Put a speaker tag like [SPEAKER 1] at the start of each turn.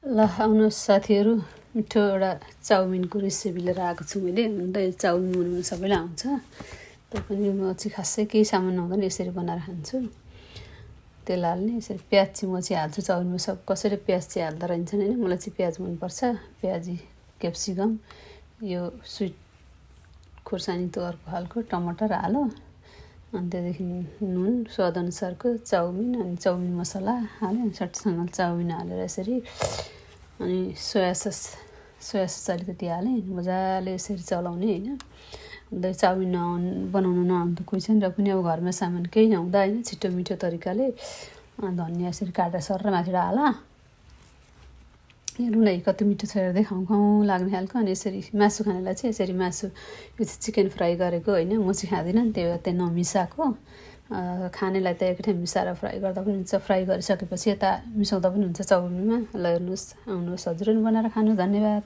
[SPEAKER 1] ल आउनुहोस् साथीहरू, मिठो एउटा चाउमिनको रेसिपी लिएर आएको छु मैले। हुन त चाउमिन बनाउनु सबैलाई आउँछ, पनि म चाहिँ खासै केही सामान नहुँदैन यसरी बनाएर खान्छु। तेल हाल्ने, यसरी प्याज चाहिँ म चाहिँ हाल्छु चाउमिनमा। सब कसैले प्याज चाहिँ हाल्दा रहन्छन् होइन, मलाई चाहिँ प्याज मनपर्छ। प्याजी, क्याप्सिकम, यो स्विट खोर्सानी त अर्को खालको, टमाटर हालो, अनि त्यहाँदेखि नुन स्वादअनुसारको, चाउमिन, अनि चाउमिन मसला हाल्यो। सटसँग चाउमिन हालेर यसरी, अनि सोया सस अलिकति हालेँ। मजाले यसरी चलाउने होइन। अन्त चाउमिन बनाउनु नआउँदा कोही छैन र पनि अब घरमा सामान केही नहुँदा होइन, छिटो मिठो तरिकाले धनियाँ यसरी काटेर सर माथिबाट हाला। हेर्नु न कति मिठो छ, हेर्दै खाउँ खाउँ लाग्ने खालको। अनि यसरी मासु खानेलाई चाहिँ यसरी मासु, यो चाहिँ चिकन फ्राई गरेको होइन, म चाहिँ खाँदिनँ नि, त्यही भएर त्यहाँ नमिसाएको। खानेलाई त एकै ठाउँ मिसाएर फ्राई गर्दा पनि हुन्छ, फ्राई गरिसकेपछि यता मिसाउँदा पनि हुन्छ चाउमिनमा। ल हेर्नुहोस्, आउनुहोस् हजुर पनि बनाएर खानु। धन्यवाद।